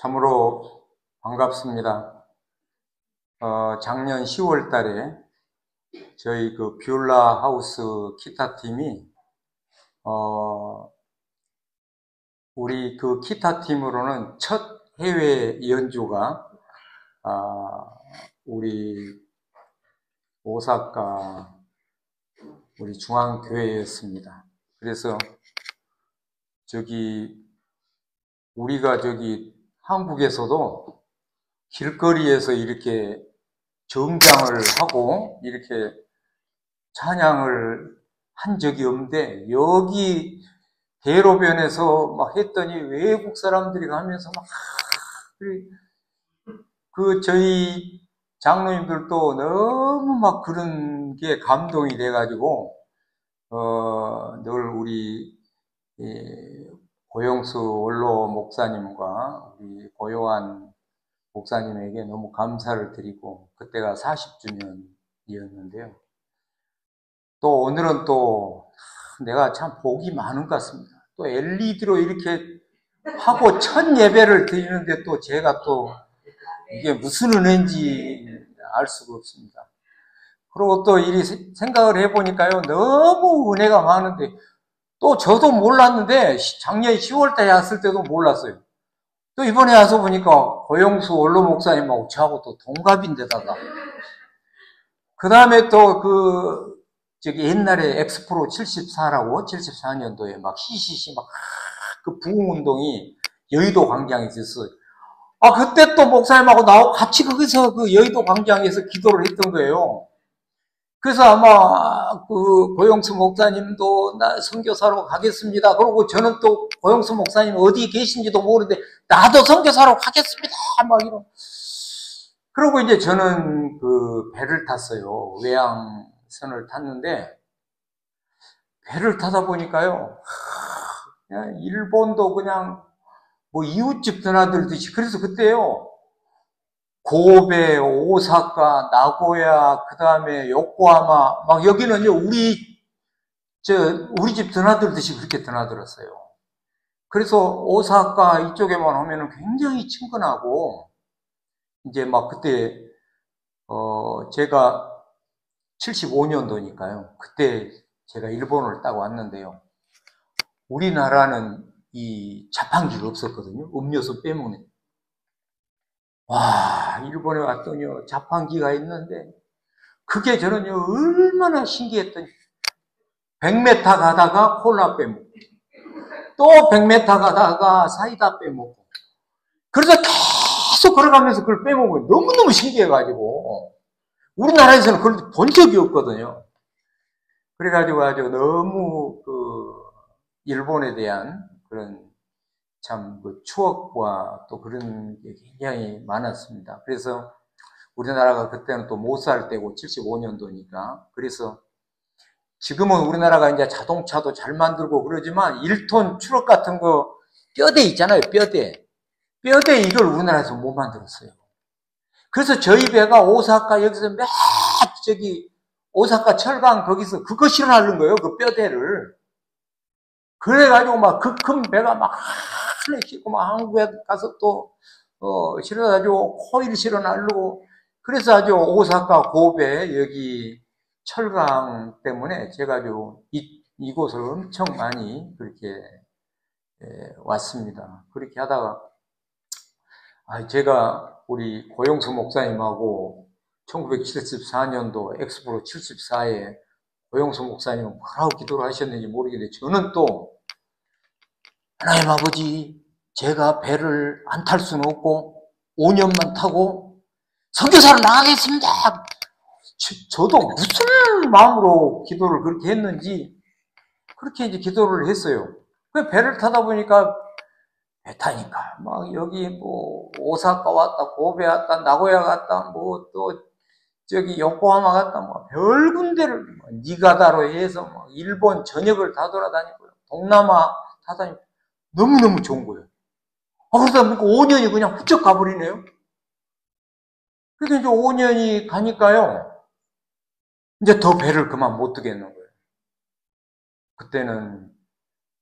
참으로 반갑습니다. 작년 10월 달에 저희 그 뷰라 하우스 기타 팀이, 우리 그 기타 팀으로는 첫 해외 연주가, 우리 오사카 우리 중앙교회였습니다. 그래서 우리가 한국에서도 길거리에서 이렇게 정장을 하고 이렇게 찬양을 한 적이 없는데, 여기 대로변에서 막 했더니 외국 사람들이 가면서 막, 저희 장로님들도 너무 막 그런 게 감동이 돼가지고, 늘 우리, 고영수 원로 목사님과 우리 고요한 목사님에게 너무 감사를 드리고, 그때가 40주년이었는데요. 또 오늘은 또 내가 참 복이 많은 것 같습니다. 또 LED로 이렇게 하고 첫 예배를 드리는데, 또 제가 또 이게 무슨 은혜인지 알 수가 없습니다. 그리고 또 이 생각을 해보니까요, 너무 은혜가 많은데, 또 저도 몰랐는데 작년 10월달에 왔을 때도 몰랐어요. 또 이번에 와서 보니까 고영수 원로 목사님하고 저하고 또 동갑인데다가, 그 다음에 또 옛날에 엑스프로 74라고 74년도에 막 CCC 막 그 부흥운동이 여의도 광장에 있었어요. 그때 또 목사님하고 나하고 같이 거기서 그 여의도 광장에서 기도를 했던 거예요. 그래서 아마 그 고영수 목사님도 나 선교사로 가겠습니다. 그러고 저는 또 고영수 목사님 어디 계신지도 모르는데 나도 선교사로 가겠습니다. 막 이런. 그러고 이제 저는 그 배를 탔어요. 외항선을 탔는데, 배를 타다 보니까요, 그냥 일본도 그냥 뭐 이웃집 드나들듯이. 그래서 그때요, 고베, 오사카, 나고야, 그 다음에 요코하마, 막 여기는요, 우리 집 드나들듯이 그렇게 드나들었어요. 그래서 오사카 이쪽에만 오면은 굉장히 친근하고, 이제 막 그때, 제가 75년도니까요. 그때 제가 일본을 딱 왔는데요. 우리나라는 이 자판기가 없었거든요. 음료수 빼먹는. 와, 일본에 왔더니요, 자판기가 있는데, 그게 저는요, 얼마나 신기했더니, 100m 가다가 콜라 빼먹고, 또 100m 가다가 사이다 빼먹고, 그래서 계속 걸어가면서 그걸 빼먹어요. 너무너무 신기해가지고, 우리나라에서는 그걸 본 적이 없거든요. 그래가지고 아주 너무 일본에 대한 그런 참 그 추억과 또 그런 게 굉장히 많았습니다. 그래서 우리나라가 그때는 또 못 살 때고 75년도니까. 그래서 지금은 우리나라가 이제 자동차도 잘 만들고 그러지만 1톤 트럭 같은 거 뼈대 있잖아요. 뼈대 이걸 우리나라에서 못 만들었어요. 그래서 저희 배가 오사카 여기서 오사카 철강 거기서 그거 실어나른 거예요. 그 뼈대를. 그래가지고 막 그 큰 배가 막 하늘 싣고 막 한국에 가서 또 실어가지고 코일 실어나르고. 그래서 아주 오사카 고베 여기 철강 때문에 제가 아주 이곳을 엄청 많이 그렇게 왔습니다. 그렇게 하다가 제가 우리 고영수 목사님하고 1974년도 엑스프로 74에 고영수 목사님은 뭐라고 기도를 하셨는지 모르겠는데, 저는 또 하나님 아버지, 제가 배를 안 탈 수는 없고 5년만 타고 선교사로 나가겠습니다. 저도 무슨 마음으로 기도를 그렇게 했는지 그렇게 이제 기도를 했어요. 그 배를 타다 보니까, 배 타니까 막 여기 뭐 오사카 왔다, 고베 왔다, 나고야 갔다, 뭐 또 요코하마 갔다, 뭐 별 군데를 니가다로 해서 뭐 일본 전역을 다 돌아다니고요, 동남아 다 다니고 너무너무 좋은 거예요. 그러다 보니까 5년이 그냥 훌쩍 가버리네요. 그래서 이제 5년이 가니까요, 이제 더 배를 그만 못 뜨겠는 거예요. 그때는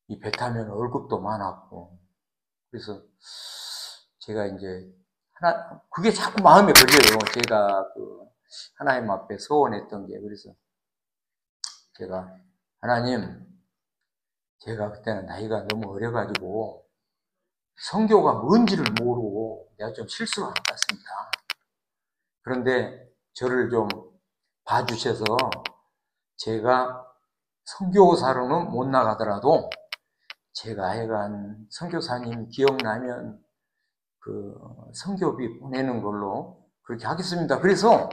이 배 타면 월급도 많았고, 그래서 제가 이제 그게 자꾸 마음에 걸려요. 제가 하나님 앞에 소원했던 게. 그래서 제가, 하나님, 제가 그때는 나이가 너무 어려가지고 성교가 뭔지를 모르고 내가 좀 실수한 것 같습니다. 그런데 저를 좀 봐주셔서 제가 선교사로는 못 나가더라도 제가 하여간 선교사님 기억나면 선교비 보내는 걸로 그렇게 하겠습니다. 그래서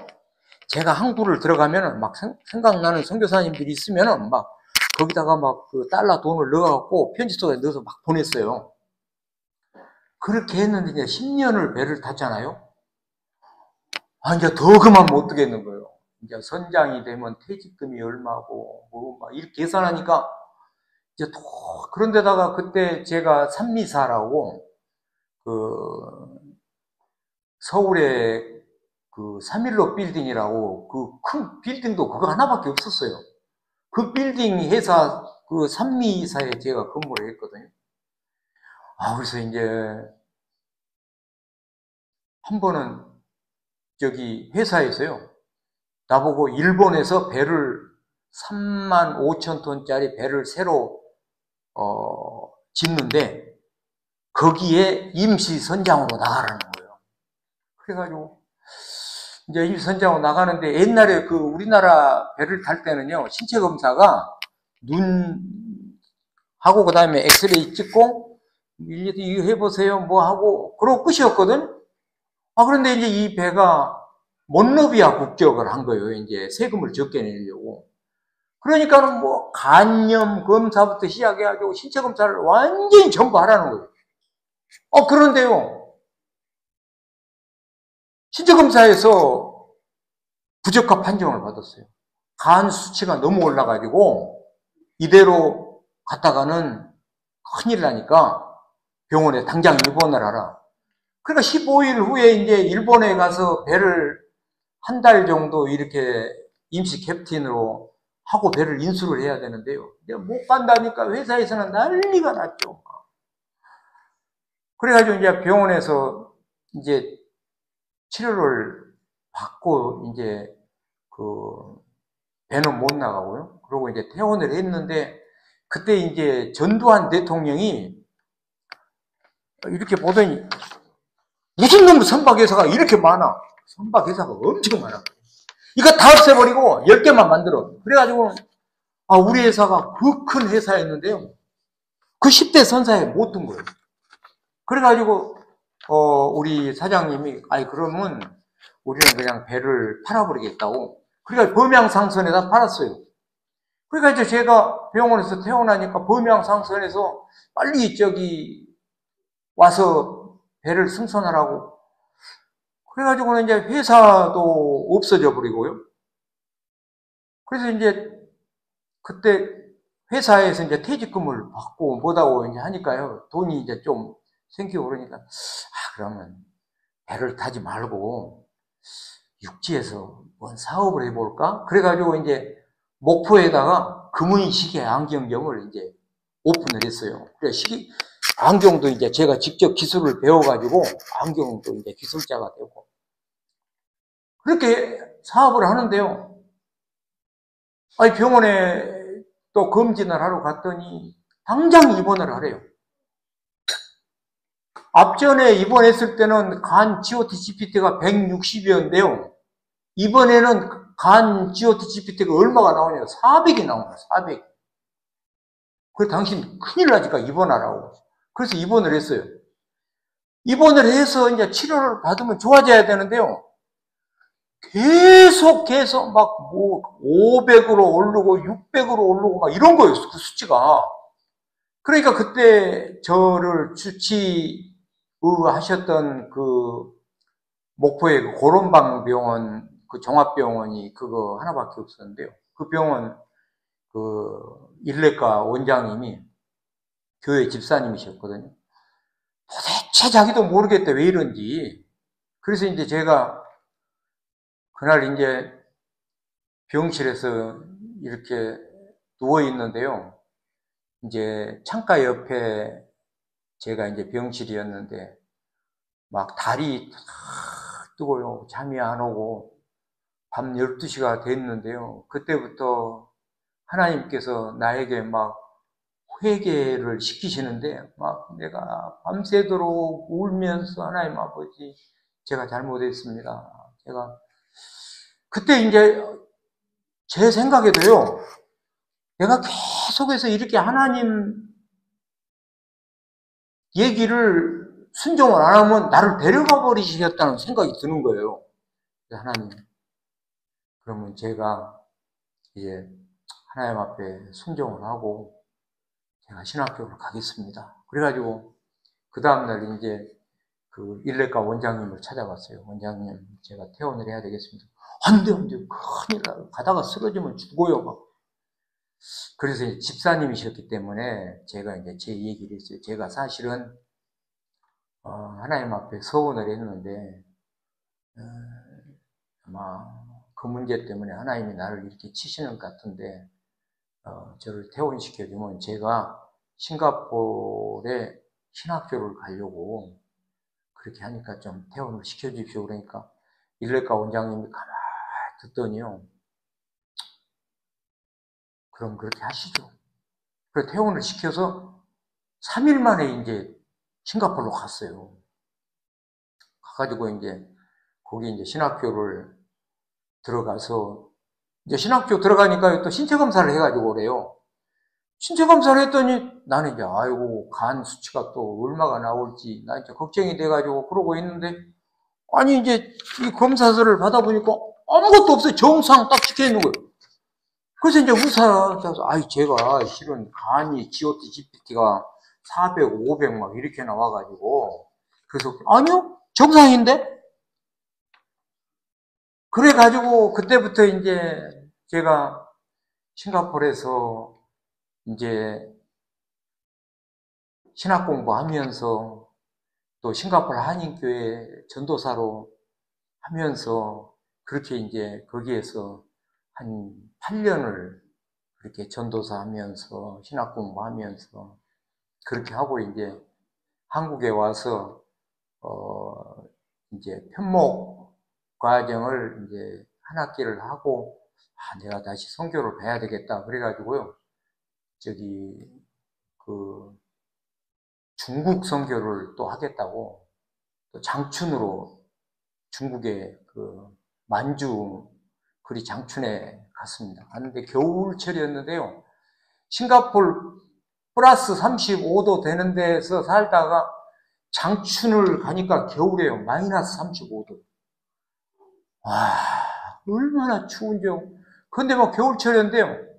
제가 항구를 들어가면은 막 생각나는 선교사님들이 있으면은 막 거기다가 막 달러 돈을 넣어갖고 편지 속에 넣어서 막 보냈어요. 그렇게 했는데 이제 10년을 배를 탔잖아요. 이제 더 그만 못 뜨겠는 거예요. 이제 선장이 되면 퇴직금이 얼마고, 막 이렇게 계산하니까, 이제 또, 그런데다가 그때 제가 산미사라고, 서울에 316 빌딩이라고, 큰 빌딩도 그거 하나밖에 없었어요. 그 빌딩 회사, 산미사에 제가 근무를 했거든요. 그래서 이제, 한 번은, 저기, 회사에서요, 나보고 일본에서 배를 3만 5천 톤짜리 배를 새로 짓는데 거기에 임시 선장으로 나가라는 거예요. 그래가지고 이제 임시 선장으로 나가는데 옛날에 우리나라 배를 탈 때는요 신체 검사가 눈하고 그 다음에 엑스레이 찍고 이거 해보세요 뭐 하고 그러고 끝이었거든. 그런데 이제 이 배가 몬로비아 국적을 한 거예요. 이제 세금을 적게 내려고. 그러니까는 뭐 간염 검사부터 시작해가지고 신체 검사를 완전히 전부 하라는 거예요. 그런데요 신체 검사에서 부적합 판정을 받았어요. 간 수치가 너무 올라가지고 이대로 갔다가는 큰일 나니까 병원에 당장 입원을 하라. 그러니까 15일 후에 이제 일본에 가서 배를 한 달 정도 이렇게 임시 캡틴으로 하고 배를 인수를 해야 되는데요. 못 간다니까 회사에서는 난리가 났죠. 그래가지고 이제 병원에서 이제 치료를 받고 이제 배는 못 나가고요. 그리고 이제 퇴원을 했는데 그때 이제 전두환 대통령이 이렇게 보더니 무슨 놈의 선박회사가 이렇게 많아. 선박회사가 엄청 많아. 이거 다 없애버리고 10개만 만들어. 그래가지고 우리 회사가 그 큰 회사였는데요. 그 10대 선사에 못 든 거예요. 그래가지고 우리 사장님이 그러면 우리는 그냥 배를 팔아버리겠다고. 그러니까 범양상선에다 팔았어요. 그러니까 이제 제가 병원에서 퇴원하니까 범양상선에서 빨리 저기 와서 배를 승선하라고. 그래가지고는 이제 회사도 없어져 버리고요. 그래서 이제 그때 회사에서 이제 퇴직금을 받고 뭐다고 이제 하니까요. 돈이 이제 좀 생기고 그러니까, 그러면 배를 타지 말고 육지에서 뭔 사업을 해볼까? 그래가지고 이제 목포에다가 금은시계 안경점을 이제 오픈을 했어요. 그래 안경도 이제 제가 직접 기술을 배워가지고 안경도 이제 기술자가 되고 그렇게 사업을 하는데요. 병원에 또 검진을 하러 갔더니 당장 입원을 하래요. 앞전에 입원했을 때는 간 GOT-GPT가 160이었는데요. 이번에는 간 GOT-GPT가 얼마가 나오냐면 400이 나옵니다. 400. 그래서 당신 큰일 나니까 입원하라고. 그래서 입원을 했어요. 입원을 해서 이제 치료를 받으면 좋아져야 되는데요. 계속 막 500으로 오르고 600으로 오르고 막 이런 거였어. 그 수치가. 그러니까 그때 저를 주치의하셨던 목포의 고론방 병원 종합병원이 그거 하나밖에 없었는데요. 그 병원 일내과 원장님이 교회 집사님이셨거든요. 도대체 자기도 모르겠대 왜 이런지. 그래서 이제 제가 그날 이제 병실에서 이렇게 누워 있는데요. 이제 창가 옆에 제가 이제 병실이었는데 막 달이 뜨고요. 잠이 안 오고 밤 12시가 됐는데요. 그때부터 하나님께서 나에게 막 회개를 시키시는데 막 내가 밤새도록 울면서 하나님 아버지 제가 잘못했습니다. 제가 그때 이제 제 생각에도요. 내가 계속해서 이렇게 하나님 얘기를 순종을 안 하면 나를 데려가 버리시겠다는 생각이 드는 거예요. 하나님, 그러면 제가 이제 하나님 앞에 순종을 하고 제가 신학교를 가겠습니다. 그래가지고 그 다음날 이제 그 일레가 원장님을 찾아갔어요. 원장님, 제가 퇴원을 해야 되겠습니다. 안 돼, 큰일 나요. 가다가 쓰러지면 죽어요. 막. 그래서 집사님이셨기 때문에 제가 이제 제 얘기를 했어요. 제가 사실은 하나님 앞에 서원을 했는데 아마 그 문제 때문에 하나님이 나를 이렇게 치시는 것 같은데 저를 퇴원시켜주면 제가 싱가포르에 신학교를 가려고 그렇게 하니까 좀 퇴원을 시켜주십시오. 그러니까 일레가 원장님이 가만히 듣더니요. 그럼 그렇게 하시죠. 그래서 퇴원을 시켜서 3일 만에 이제 싱가포르로 갔어요. 가가지고 이제 거기 이제 신학교를 들어가서 이제 신학교 들어가니까 또 신체 검사를 해가지고 그래요. 신체 검사를 했더니 나는 이제 아이고 간 수치가 또 얼마가 나올지 나 이제 걱정이 돼가지고 그러고 있는데 아니 이제 이 검사서를 받아보니까 아무것도 없어요. 정상 딱 찍혀 있는 거예요. 그래서 이제 의사가 아이 제가 실은 간이 GOT, GPT가 400, 500 막 이렇게 나와가지고 그래서 아니요 정상인데 그래가지고 그때부터 이제 제가 싱가포르에서 이제 신학 공부하면서 또 싱가포르 한인교회 전도사로 하면서 그렇게 이제 거기에서 한 8년을 그렇게 전도사 하면서 신학 공부하면서 그렇게 하고 이제 한국에 와서 이제 편목 과정을 이제 한 학기를 하고 내가 다시 선교를 가야 되겠다 그래가지고요 저기 그 중국 선교를 또 하겠다고 또 장춘으로 중국의 그 만주 그리 장춘에 갔습니다. 갔는데 겨울철이었는데요. 싱가포르 플러스 35도 되는 데서 살다가 장춘을 가니까 겨울에요. 마이너스 35도. 와, 얼마나 추운지요. 근데 뭐 겨울철이었는데요.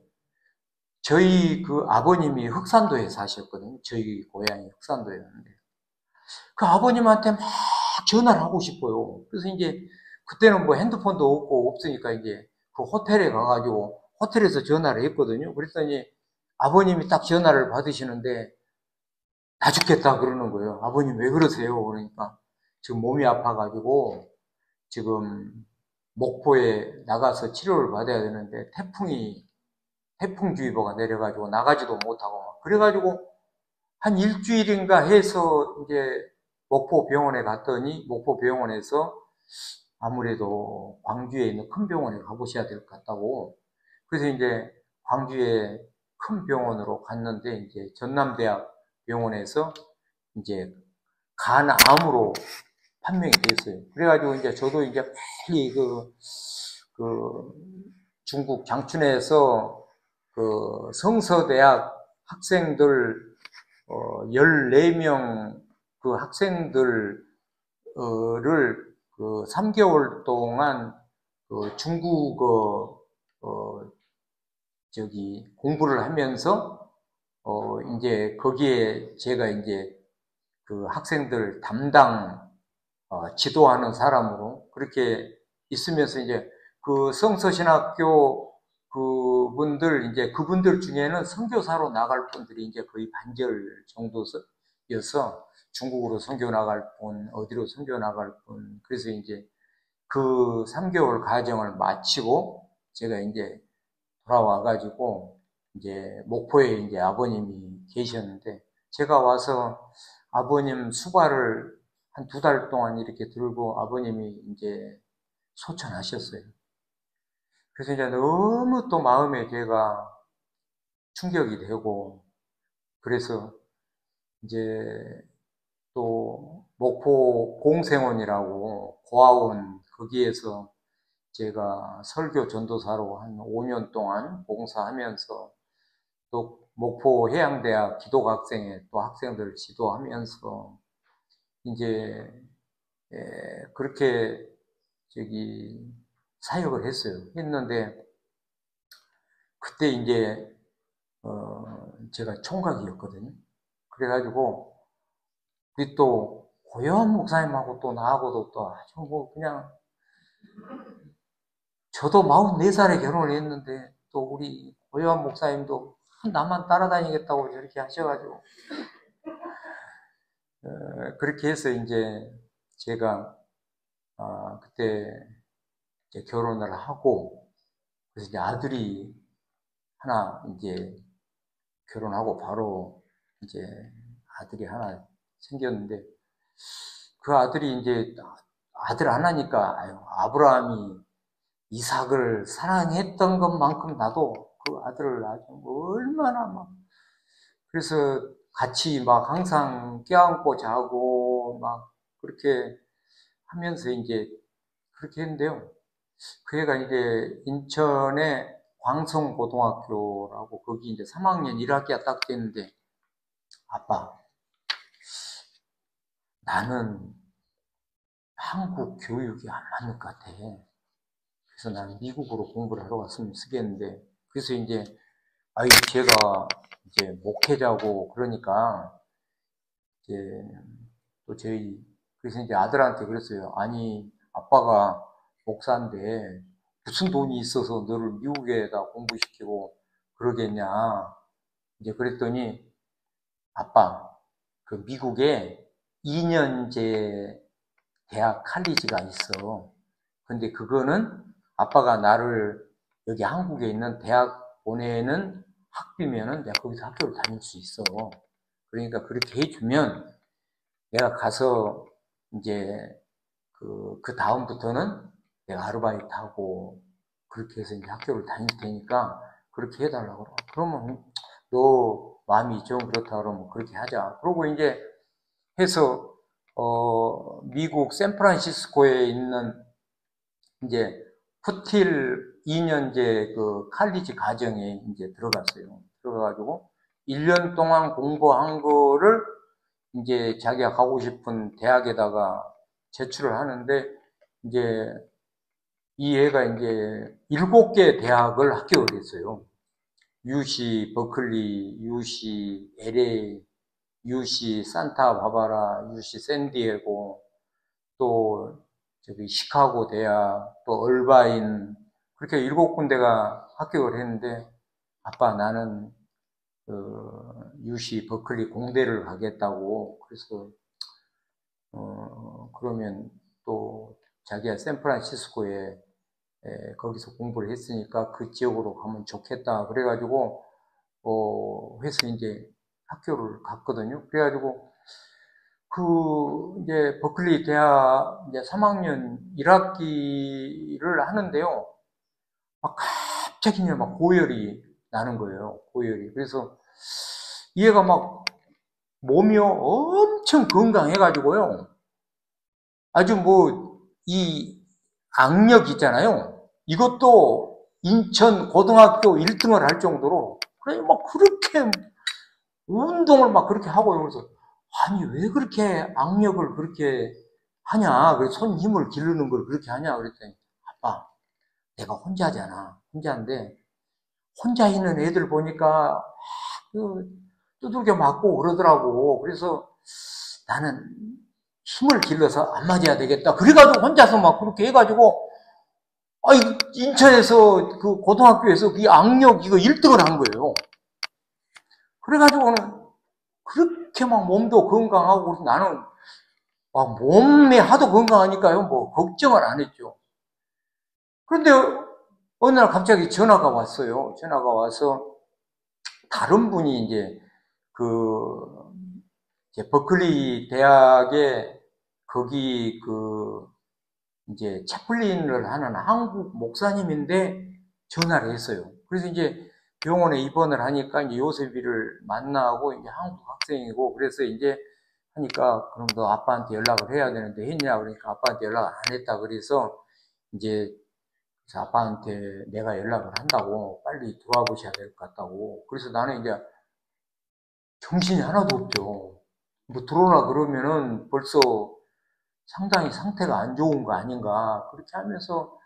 저희 그 아버님이 흑산도에 사셨거든요. 저희 고향이 흑산도였는데. 그 아버님한테 막 전화를 하고 싶어요. 그래서 이제 그때는 뭐 핸드폰도 없고 없으니까 이제 그 호텔에 가가지고 호텔에서 전화를 했거든요. 그랬더니 아버님이 딱 전화를 받으시는데 나 죽겠다 그러는 거예요. 아버님 왜 그러세요? 그러니까 지금 몸이 아파가지고 지금 목포에 나가서 치료를 받아야 되는데 태풍주의보가 내려가지고 나가지도 못하고 막 그래가지고 한 일주일인가 해서 이제 목포 병원에 갔더니 목포 병원에서 아무래도 광주에 있는 큰 병원에 가보셔야 될 것 같다고 그래서 이제 광주에 큰 병원으로 갔는데 이제 전남대학 병원에서 이제 간암으로 판명이 됐어요. 그래가지고 이제 저도 이제 빨리 그 중국 장춘에서 그 성서대학 학생들 14명 그 학생들을 그 3개월 동안 그 중국어 저기 공부를 하면서 이제 거기에 제가 이제 그 학생들 담당 지도하는 사람으로 그렇게 있으면서 이제 그 성서신학교 그분들 이제 그분들 중에는 선교사로 나갈 분들이 이제 거의 반절 정도여서 중국으로 선교 나갈 분, 어디로 선교 나갈 분, 그래서 이제 그 3개월 과정을 마치고 제가 이제 돌아와가지고 이제 목포에 이제 아버님이 계셨는데 제가 와서 아버님 수발을 한 2달 동안 이렇게 들고 아버님이 이제 소천하셨어요. 그래서 이제 너무 또 마음에 제가 충격이 되고, 그래서 이제 또 목포 공생원이라고 고아원 거기에서 제가 설교 전도사로 한 5년 동안 봉사하면서 또 목포 해양대학 기독학생회 또 학생들을 지도하면서 이제 그렇게 사역을 했어요. 했는데 그때 이제 제가 총각이었거든요. 그래가지고 우리 또 고요한 목사님하고 또 나하고도 또 아주 뭐 그냥 저도 44살에 결혼을 했는데 또 우리 고요한 목사님도 나만 따라다니겠다고 저렇게 하셔가지고 그렇게 해서 이제 제가 그때 이제 결혼을 하고 그래서 이제 아들이 하나 이제 결혼하고 바로 이제 아들이 하나 생겼는데 그 아들이 이제 아들 하나니까 아브라함이 이삭을 사랑했던 것만큼 나도 그 아들을 아주 얼마나 막 그래서 같이 막 항상 껴안고 자고 막 그렇게 하면서 이제 그렇게 했는데요. 그 애가 이제 인천의 광성고등학교라고 거기 이제 3학년 1학기가 딱 됐는데 아빠 나는 한국 교육이 안 맞는 것 같아. 그래서 나는 미국으로 공부를 하러 갔으면 쓰겠는데 그래서 이제 제가 이제 목회자고 그러니까 이제 또 그래서 이제 아들한테 그랬어요. 아니 아빠가 목사인데 무슨 돈이 있어서 너를 미국에다 공부시키고 그러겠냐. 이제 그랬더니 아빠 그 미국에 2년제 대학 칼리지가 있어. 근데 그거는 아빠가 나를 여기 한국에 있는 대학 보내는 학비면은 내가 거기서 학교를 다닐 수 있어. 그러니까 그렇게 해주면 내가 가서 이제 그 다음부터는 내가 아르바이트하고 그렇게 해서 이제 학교를 다닐 테니까 그렇게 해달라고 그러. 그러면 너 마음이 좀 그렇다 그러면 그렇게 하자. 그러고 이제 해서 미국 샌프란시스코에 있는 이제 푸틸 2년제 그 칼리지 과정에 이제 들어갔어요. 들어가가지고 1년 동안 공부한 거를 이제 자기가 가고 싶은 대학에다가 제출을 하는데 이제 이 애가 이제 7개 대학을 합격을 했어요. UC 버클리, UC LA, UC 산타바바라, UC 샌디에고, 또 저기 시카고 대학, 또 얼바인 그렇게 7군데가 합격을 했는데 아빠 나는 UC 버클리 공대를 가겠다고 그래서 그러면 또 자기가 샌프란시스코에 거기서 공부를 했으니까 그 지역으로 가면 좋겠다 그래가지고 해서 이제 학교를 갔거든요. 그래가지고 이제 버클리 대학 이제 3학년 1학기를 하는데요. 막 갑자기 막 고열이 나는 거예요. 고열이. 그래서 얘가 막 몸이 엄청 건강해가지고요. 아주 이 악력 있잖아요. 이것도 인천 고등학교 1등을 할 정도로 그래 막 그렇게 운동을 막 그렇게 하고요. 그래서 아니 왜 그렇게 악력을 그렇게 하냐? 그래서 손 힘을 기르는 걸 그렇게 하냐? 그랬더니 아빠 내가 혼자잖아. 혼자인데 혼자 있는 애들 보니까 두들겨 맞고 그러더라고. 그래서 나는 힘을 길러서 안 맞아야 되겠다. 그래가지고 혼자서 막 그렇게 해가지고 인천에서 그 고등학교에서 이 악력 이거 1등을 한 거예요. 그래가지고는 그렇게 막 몸도 건강하고 그래서 나는 몸이 하도 건강하니까요. 뭐 걱정을 안 했죠. 그런데 어느 날 갑자기 전화가 왔어요. 전화가 와서 다른 분이 이제 버클리 대학의 거기 이제 채플린을 하는 한국 목사님인데 전화를 했어요. 그래서 이제 병원에 입원을 하니까 이제 요셉이를 만나고 이제 한국 학생이고 그래서 이제 하니까 그럼 너 아빠한테 연락을 해야 되는데 했냐 그러니까 아빠한테 연락 안 했다 그래서 이제 아빠한테 내가 연락을 한다고 빨리 들어와 보셔야 될 것 같다고. 그래서 나는 이제 정신이 하나도 없죠. 뭐 들어오라 그러면은 벌써 상당히 상태가 안 좋은 거 아닌가. 그렇게 하면서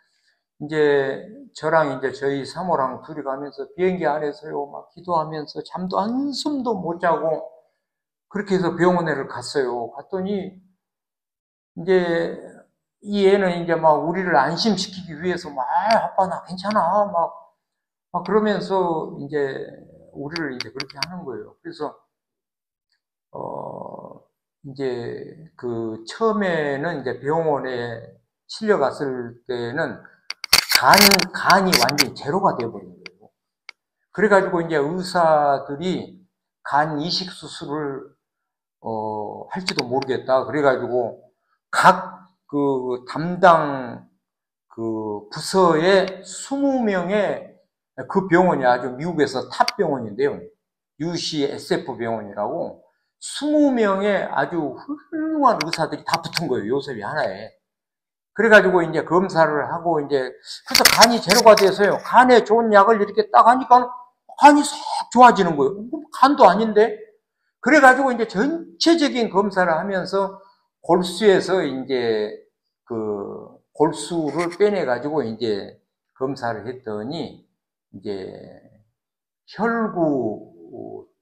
이제 저랑 이제 저희 사모랑 둘이 가면서 비행기 안에서요 막 기도하면서 잠도 한숨도 못 자고 그렇게 해서 병원에를 갔어요. 갔더니 이제 이 애는 이제 막 우리를 안심시키기 위해서 막 아빠 나 괜찮아 막 그러면서 이제 우리를 이제 그렇게 하는 거예요. 그래서 이제 처음에는 이제 병원에 실려갔을 때는 간이 완전히 제로가 되어버린 거예요. 그래가지고 이제 의사들이 간 이식 수술을, 할지도 모르겠다. 그래가지고 각 담당 부서에 20명의 그 병원이 아주 미국에서 탑 병원인데요. UCSF 병원이라고 20명의 아주 훌륭한 의사들이 다 붙은 거예요. 요셉이 하나에. 그래가지고 이제 검사를 하고 이제 그래서 간이 제로가 돼서요. 간에 좋은 약을 이렇게 딱 하니까 간이 싹 좋아지는 거예요. 간도 아닌데. 그래가지고 이제 전체적인 검사를 하면서 골수에서 이제 골수를 빼내가지고 이제 검사를 했더니 이제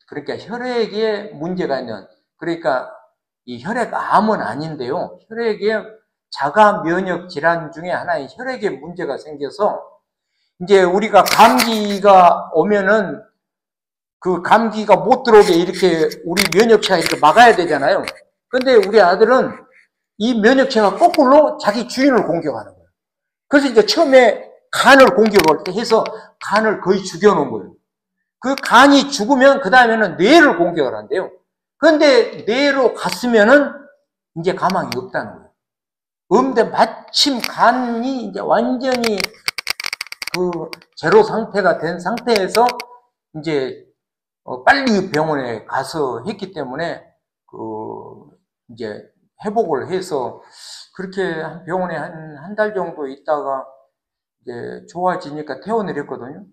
그러니까 혈액에 문제가 있는, 그러니까 이 혈액암은 아닌데요. 혈액에 자가 면역 질환 중에 하나인 혈액에 문제가 생겨서 이제 우리가 감기가 오면은 그 감기가 못 들어오게 이렇게 우리 면역체가 이렇게 막아야 되잖아요. 근데 우리 아들은 이 면역체가 거꾸로 자기 주인을 공격하는 거예요. 그래서 이제 처음에 간을 공격을 해서 간을 거의 죽여놓은 거예요. 그 간이 죽으면 그 다음에는 뇌를 공격을 한대요. 그런데 뇌로 갔으면은 이제 가망이 없다는 거예요. 근데 마침 간이 이제 완전히 제로 상태가 된 상태에서 이제 빨리 병원에 가서 했기 때문에 이제 회복을 해서 그렇게 병원에 한 달 정도 있다가 이제 좋아지니까 퇴원을 했거든요.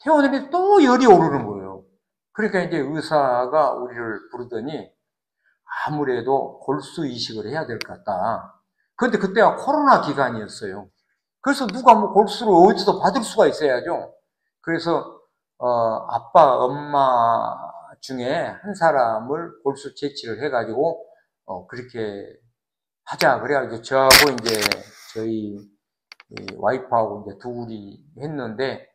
퇴원을 해서 또 열이 오르는 거예요. 그러니까 이제 의사가 우리를 부르더니 아무래도 골수 이식을 해야 될 것 같다. 그런데 그때가 코로나 기간이었어요. 그래서 누가 뭐 골수를 어디서 받을 수가 있어야죠. 그래서 아빠, 엄마 중에 한 사람을 골수 채취를 해가지고 그렇게 하자. 그래가지고 저하고 이제 저희 와이프하고 이제 둘이 했는데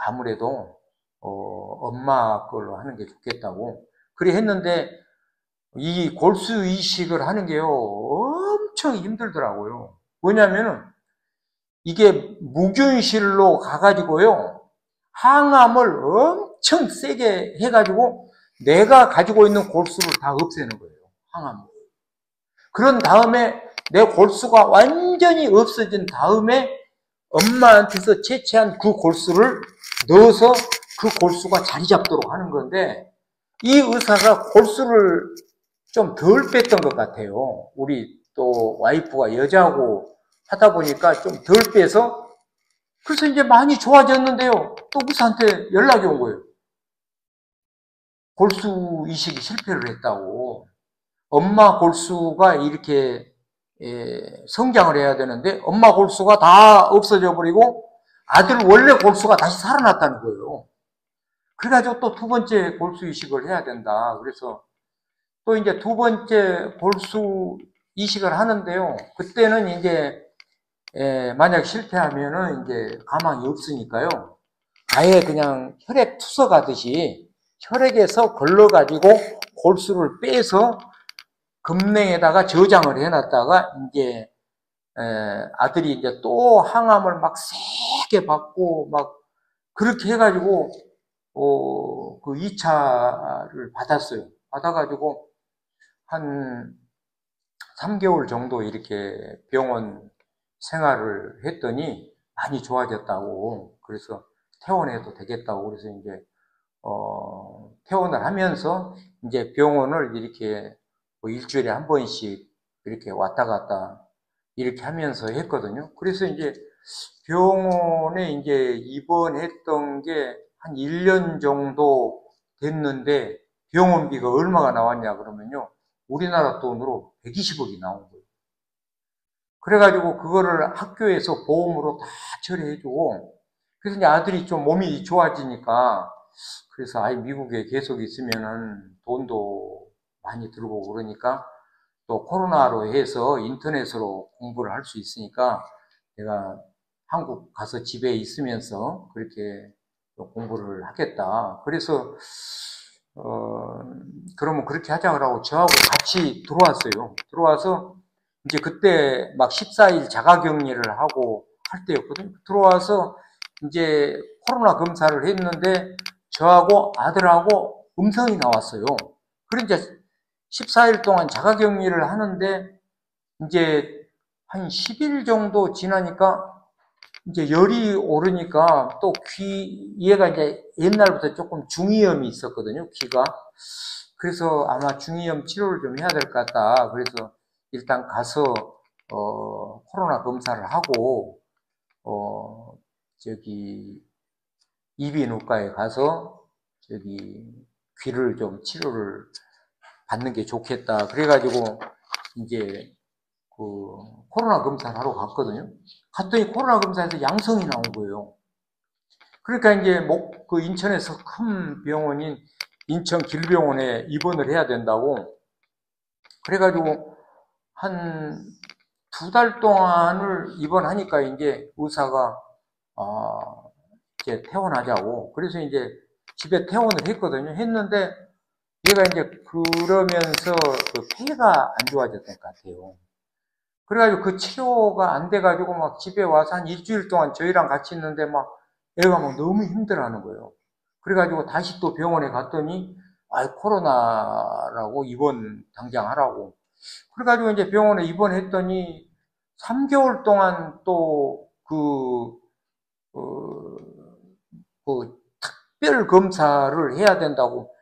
아무래도 엄마 걸로 하는 게 좋겠다고 그래 했는데 이 골수 이식을 하는 게요 엄청 힘들더라고요. 왜냐면은 이게 무균실로 가가지고요 항암을 엄청 세게 해가지고 내가 가지고 있는 골수를 다 없애는 거예요. 항암을. 그런 다음에 내 골수가 완전히 없어진 다음에 엄마한테서 채취한 그 골수를 넣어서 그 골수가 자리 잡도록 하는 건데 이 의사가 골수를 좀 덜 뺐던 것 같아요. 우리 또 와이프가 여자하고 하다 보니까 좀 덜 빼서 그래서 이제 많이 좋아졌는데요. 또 의사한테 연락이 온 거예요. 골수 이식이 실패를 했다고. 엄마 골수가 이렇게 성장을 해야 되는데 엄마 골수가 다 없어져 버리고 아들 원래 골수가 다시 살아났다는 거예요. 그래가지고 또 두 번째 골수 이식을 해야 된다. 그래서 또 이제 두 번째 골수 이식을 하는데요. 그때는 이제 만약 실패하면은 이제 가망이 없으니까요. 아예 그냥 혈액 투석하듯이 혈액에서 걸러가지고 골수를 빼서 금냉에다가 저장을 해놨다가 이제 아들이 이제 또 항암을 막 세게 받고 막 그렇게 해가지고 그 2차를 받았어요. 받아가지고 한 3개월 정도 이렇게 병원 생활을 했더니 많이 좋아졌다고. 그래서 퇴원해도 되겠다고. 그래서 이제 퇴원을 하면서 이제 병원을 이렇게 뭐 일주일에 한 번씩 이렇게 왔다 갔다 이렇게 하면서 했거든요. 그래서 이제 병원에 이제 입원했던 게 한 1년 정도 됐는데 병원비가 얼마가 나왔냐 그러면요. 우리나라 돈으로 120억이 나온 거예요. 그래가지고 그거를 학교에서 보험으로 다 처리해주고, 그래서 이제 아들이 좀 몸이 좋아지니까, 그래서 아이 미국에 계속 있으면은 돈도 많이 들고 그러니까 또 코로나로 해서 인터넷으로 공부를 할 수 있으니까 내가 한국 가서 집에 있으면서 그렇게 공부를 하겠다. 그래서 그러면 그렇게 하자 그러고 저하고 같이 들어왔어요. 들어와서 이제 그때 막 14일 자가격리를 하고 할 때였거든요. 들어와서 이제 코로나 검사를 했는데 저하고 아들하고 음성이 나왔어요. 그러니까 14일 동안 자가격리를 하는데 이제 한 10일 정도 지나니까 이제 열이 오르니까 또 얘가 이제 옛날부터 조금 중이염이 있었거든요, 귀가. 그래서 아마 중이염 치료를 좀 해야 될 것 같다. 그래서 일단 가서, 코로나 검사를 하고, 저기, 이비인후과에 가서, 귀를 좀 치료를 받는 게 좋겠다. 그래가지고, 이제, 코로나 검사를 하러 갔거든요. 갔더니 코로나 검사에서 양성이 나온 거예요. 그러니까 이제 인천에서 큰 병원인 인천 길병원에 입원을 해야 된다고. 그래가지고 한 2달 동안을 입원하니까 이제 의사가, 이제 퇴원하자고. 그래서 이제 집에 퇴원을 했거든요. 했는데 얘가 이제 그러면서 폐가 안 좋아졌던 것 같아요. 그래가지고 그 치료가 안 돼가지고 막 집에 와서 한 일주일 동안 저희랑 같이 있는데 막 애가 막 너무 힘들어하는 거예요. 그래가지고 다시 또 병원에 갔더니 코로나라고 입원 당장 하라고. 그래가지고 이제 병원에 입원했더니 3개월 동안 또 특별 검사를 해야 된다고.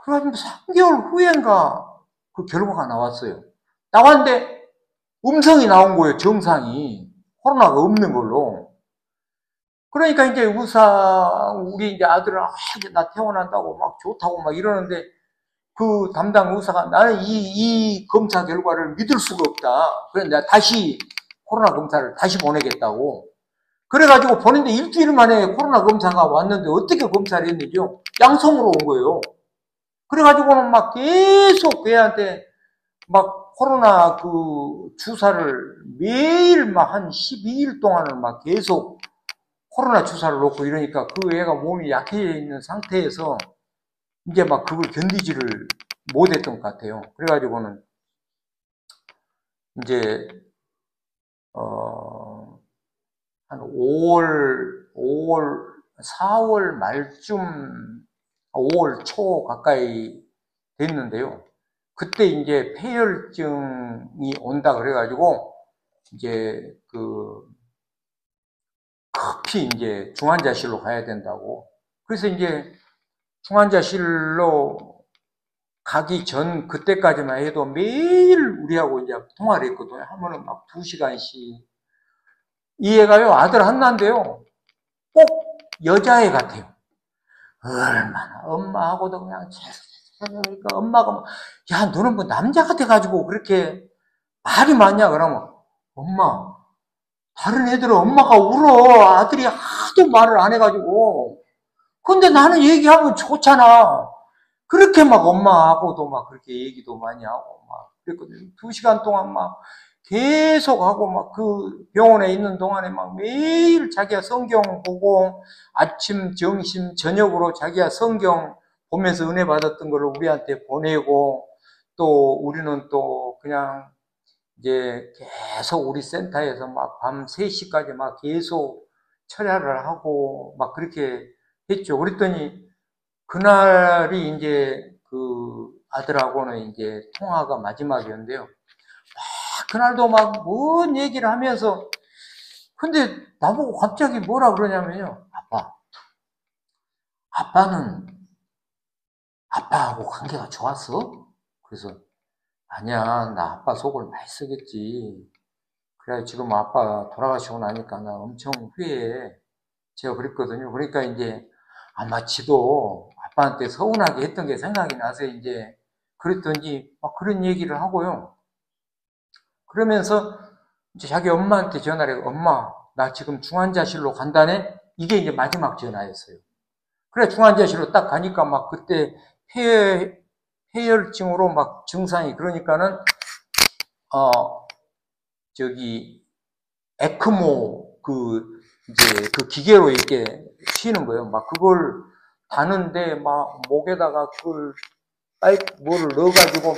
그래가지고 3개월 후엔가 그 결과가 나왔어요. 나왔는데 음성이 나온 거예요, 정상이. 코로나가 없는 걸로. 그러니까 이제 우리 이제 아들은, 나 퇴원한다고 막 좋다고 막 이러는데, 그 담당 의사가 나는 이 검사 결과를 믿을 수가 없다. 그래서 내가 다시 코로나 검사를 다시 보내겠다고. 그래가지고 보냈는데 일주일 만에 코로나 검사가 왔는데 어떻게 검사를 했는지요? 양성으로 온 거예요. 그래가지고는 막 계속 걔한테 막 코로나 주사를 매일 막 한 12일 동안을 막 계속 코로나 주사를 놓고 이러니까 그 애가 몸이 약해져 있는 상태에서 이제 막 그걸 견디지를 못했던 것 같아요. 그래가지고는 이제 한 4월 말쯤 5월 초 가까이 됐는데요. 그때 이제 폐혈증이 온다 그래가지고 이제 급히 이제 중환자실로 가야 된다고. 그래서 이제 중환자실로 가기 전 그때까지만 해도 매일 우리하고 이제 통화를 했거든요. 하면은 막 2시간씩. 이 애가요, 아들 하나인데요. 꼭 여자애 같아요. 얼마나 엄마하고도 그냥 그러니까 엄마가 막, 야, 너는 뭐 남자 같아가지고 그렇게 말이 많냐 그러면 엄마, 다른 애들은 엄마가 울어. 아들이 하도 말을 안 해가지고. 근데 나는 얘기하면 좋잖아. 그렇게 막 엄마하고도 막 그렇게 얘기도 많이 하고 막 그랬거든요. 2시간 동안 막 계속 하고 막 그 병원에 있는 동안에 막 매일 자기가 성경 보고 아침, 점심, 저녁으로 자기가 성경 보면서 은혜 받았던 걸 우리한테 보내고 또 우리는 또 그냥 이제 계속 우리 센터에서 막 밤 3시까지 막 계속 철야를 하고 막 그렇게 했죠. 그랬더니 그날이 이제 그 아들하고는 이제 통화가 마지막이었는데요. 그날도 막 뭔 얘기를 하면서, 근데 나보고 갑자기 뭐라 그러냐면요. 아빠는 아빠하고 관계가 좋았어? 그래서 아니야, 나 아빠 속을 많이 쓰겠지. 그래, 지금 아빠 돌아가시고 나니까 나 엄청 후회해. 제가 그랬거든요. 그러니까 이제 아마 지도 아빠한테 서운하게 했던 게 생각이 나서 이제 그랬더니 막 그런 얘기를 하고요. 그러면서 이제 자기 엄마한테 전화를 해요. 엄마, 나 지금 중환자실로 간다네? 이게 이제 마지막 전화였어요. 그래, 중환자실로 딱 가니까 막 그때 폐혈증으로 막 증상이 그러니까는, 저기, 에크모, 이제 그 기계로 이렇게 쉬는 거예요. 막 그걸 다는데 막 목에다가 그걸 뭐를 넣어가지고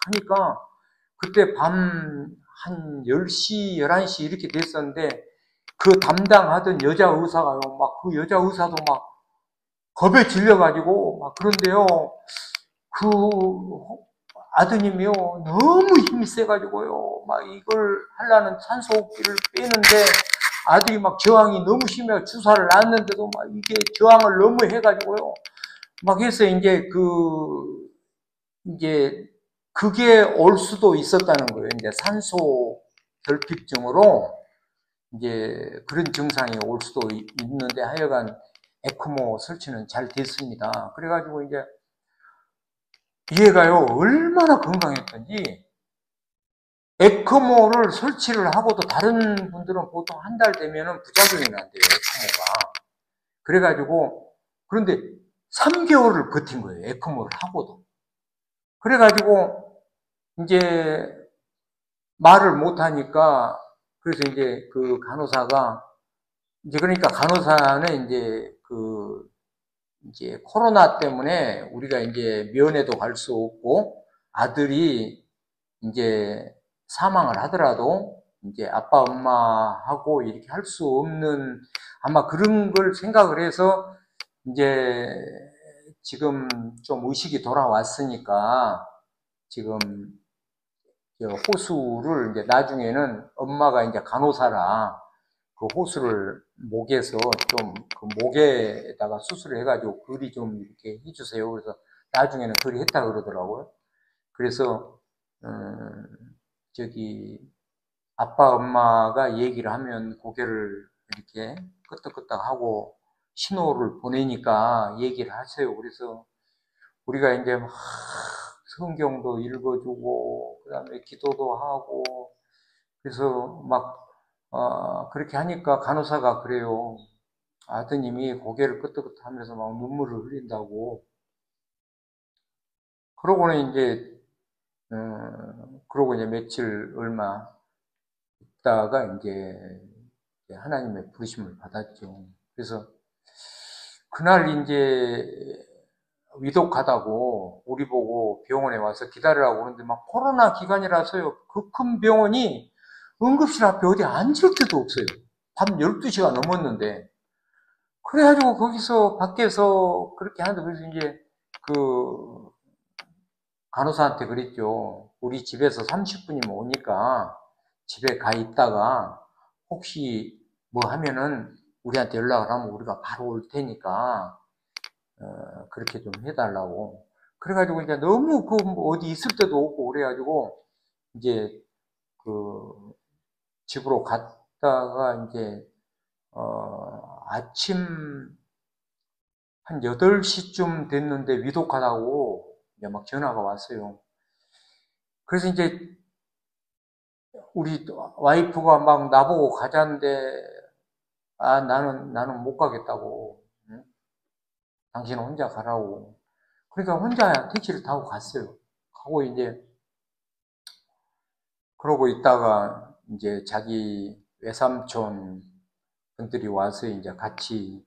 하니까 그때 밤 한 10시, 11시 이렇게 됐었는데 그 담당하던 여자 의사가요. 막 그 여자 의사도 막 겁에 질려가지고 막 그런데요. 그 아드님이요. 너무 힘이 세가지고요. 막 이걸 하려는 산소호흡기를 빼는데 아들이 막 저항이 너무 심해요. 주사를 놨는데도 막 이게 저항을 너무 해가지고요. 막 해서 이제 그게 올 수도 있었다는 거예요. 이제 산소 결핍증으로 이제 그런 증상이 올 수도 있는데 하여간 에크모 설치는 잘 됐습니다. 그래가지고 이제 얘가요, 얼마나 건강했던지 에크모를 설치를 하고도 다른 분들은 보통 한 달 되면은 부작용이 난대요, 에크모가. 그래가지고, 그런데 3개월을 버틴 거예요, 에크모를 하고도. 그래가지고, 이제 말을 못하니까, 그래서 이제 그 간호사가, 이제 그러니까 간호사는 이제 코로나 때문에 우리가 이제 면회도 갈 수 없고, 아들이 이제 사망을 하더라도 이제 아빠 엄마하고 이렇게 할 수 없는 아마 그런 걸 생각을 해서 이제 지금 좀 의식이 돌아왔으니까 지금 호수를 이제 나중에는 엄마가 이제 간호사라 그 호수를 목에서 좀 그 목에다가 수술을 해가지고 그리 좀 이렇게 해주세요. 그래서 나중에는 그리 했다 그러더라고요. 그래서 저기 아빠 엄마가 얘기를 하면 고개를 이렇게 끄덕끄덕하고 신호를 보내니까 얘기를 하세요. 그래서 우리가 이제 막 성경도 읽어주고 그다음에 기도도 하고 그래서 막 그렇게 하니까 간호사가 그래요. 아드님이 고개를 끄덕끄덕하면서 막 눈물을 흘린다고. 그러고는 이제 그러고 이제 며칠 얼마 있다가 이제 하나님의 부르심을 받았죠. 그래서 그날 이제 위독하다고 우리 보고 병원에 와서 기다리라고 그러는데 막 코로나 기간이라서요. 그 큰 병원이 응급실 앞에 어디 앉을 데도 없어요. 밤 12시가 넘었는데. 그래가지고 거기서 밖에서 그렇게 하는데 그래서 이제 그 간호사한테 그랬죠. 우리 집에서 30분이면 오니까 집에 가 있다가 혹시 뭐 하면은 우리한테 연락을 하면 우리가 바로 올 테니까 그렇게 좀 해달라고. 그래가지고 이제 너무 어디 있을 때도 없고 그래가지고 이제 그 집으로 갔다가 이제 아침 한 8시쯤 됐는데 위독하다고 이제 막 전화가 왔어요. 그래서 이제 우리 와이프가 막 나보고 가자는데 나는 못 가겠다고. 응? 당신은 혼자 가라고. 그러니까 혼자 택시를 타고 갔어요. 가고 이제 그러고 있다가 이제 자기 외삼촌 분들이 와서 이제 같이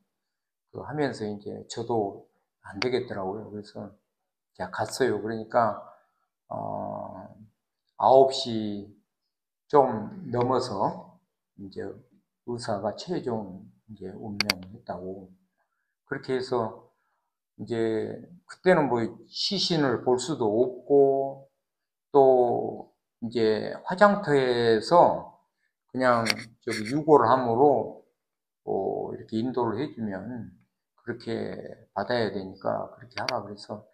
하면서 이제 저도 안 되겠더라고요. 그래서 제가 갔어요. 그러니까 9시 좀 넘어서 이제 의사가 최종 이제 운명했다고. 그렇게 해서 이제 그때는 뭐 시신을 볼 수도 없고 또 이제 화장터에서 그냥 저기 유골 함으로 이렇게 인도를 해주면 그렇게 받아야 되니까 그렇게 하라 그래서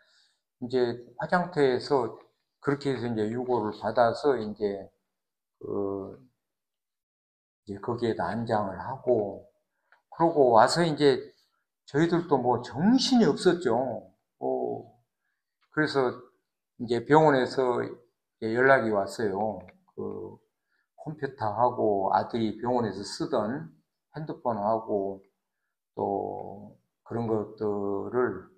이제 화장터에서 그렇게 해서 이제 유골을 받아서 이제 이제 거기에다 안장을 하고 그러고 와서 이제 저희들도 뭐 정신이 없었죠. 그래서 이제 병원에서 연락이 왔어요. 그 컴퓨터하고 아들이 병원에서 쓰던 핸드폰하고 또 그런 것들을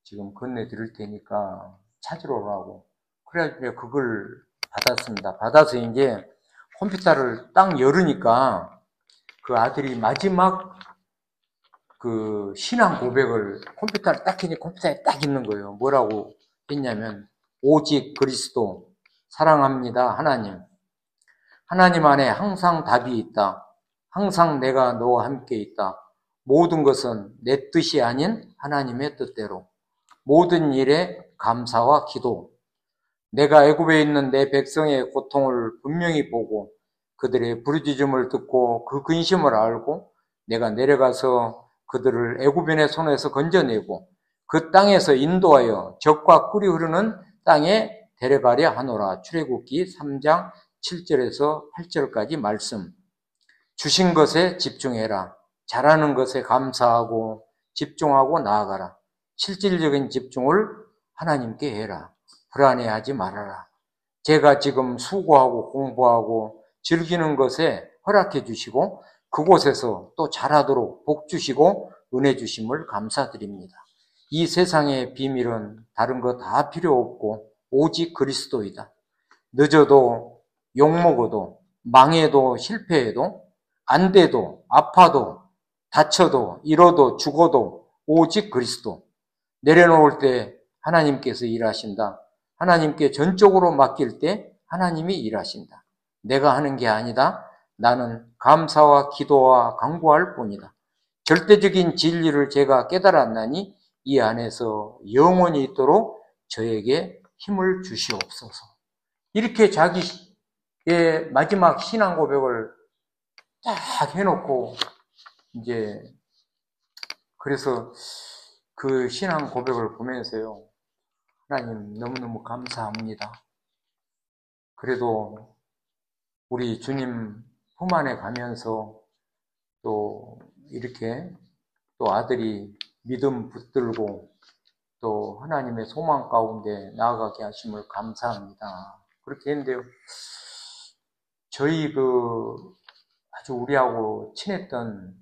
지금 건네드릴 테니까 찾으러 오라고. 그래가지고 그걸 받았습니다. 받아서 이제 컴퓨터를 딱 열으니까 그 아들이 마지막 그 신앙 고백을 컴퓨터를 딱 켜니 컴퓨터에 딱 있는 거예요. 뭐라고 했냐면 오직 그리스도 사랑합니다 하나님. 하나님 안에 항상 답이 있다. 항상 내가 너와 함께 있다. 모든 것은 내 뜻이 아닌 하나님의 뜻대로. 모든 일에 감사와 기도. 내가 애굽에 있는 내 백성의 고통을 분명히 보고 그들의 부르짖음을 듣고 그 근심을 알고 내가 내려가서 그들을 애굽인의 손에서 건져내고 그 땅에서 인도하여 적과 꿀이 흐르는 땅에 데려가려 하노라. 출애굽기 3장 7절에서 8절까지 말씀. 주신 것에 집중해라. 잘하는 것에 감사하고 집중하고 나아가라. 실질적인 집중을 하나님께 해라. 불안해하지 말아라. 제가 지금 수고하고 공부하고 즐기는 것에 허락해 주시고 그곳에서 또 잘하도록 복 주시고 은혜 주심을 감사드립니다. 이 세상의 비밀은 다른 거 다 필요 없고 오직 그리스도이다. 늦어도 욕먹어도 망해도 실패해도 안 돼도 아파도 다쳐도 잃어도 죽어도 오직 그리스도. 내려놓을 때 하나님께서 일하신다. 하나님께 전적으로 맡길 때 하나님이 일하신다. 내가 하는 게 아니다. 나는 감사와 기도와 간구할 뿐이다. 절대적인 진리를 제가 깨달았나니 이 안에서 영원히 있도록 저에게 힘을 주시옵소서. 이렇게 자기의 마지막 신앙 고백을 딱 해놓고 이제 그래서 그 신앙 고백을 보면서요. 하나님 너무너무 감사합니다. 그래도 우리 주님 품 안에 가면서 또 이렇게 또 아들이 믿음 붙들고 또 하나님의 소망 가운데 나아가게 하심을 감사합니다. 그렇게 했는데요. 저희 아주 우리하고 친했던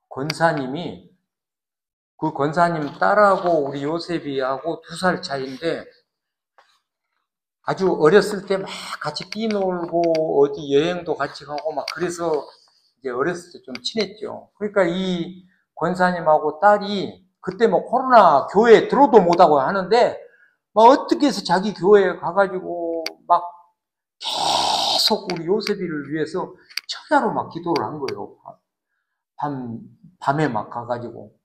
권사님이 그 권사님 딸하고 우리 요셉이하고 2살 차이인데 아주 어렸을 때 막 같이 뛰놀고 어디 여행도 같이 가고 막 그래서 이제 어렸을 때 좀 친했죠. 그러니까 이 권사님하고 딸이 그때 뭐 코로나 교회에 들어도 못하고 하는데 막 어떻게 해서 자기 교회에 가가지고 막 계속 우리 요셉이를 위해서 철야로 막 기도를 한 거예요. 밤에 막 가가지고.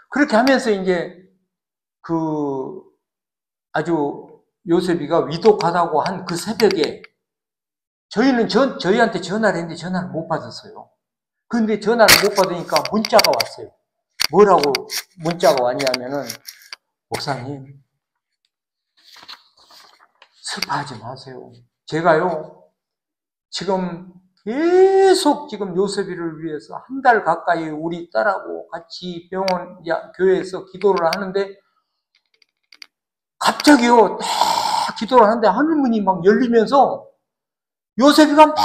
그렇게 하면서 이제 아주 요셉이가 위독하다고 한 그 새벽에 저희한테 전화를 했는데 전화를 못 받았어요. 근데 전화를 못 받으니까 문자가 왔어요. 뭐라고 문자가 왔냐면은 목사님 슬퍼하지 마세요. 제가요 지금 계속 지금 요셉이를 위해서 1달 가까이 우리 딸하고 같이 교회에서 기도를 하는데 갑자기요 딱 기도를 하는데 하늘문이 막 열리면서 요셉이가 막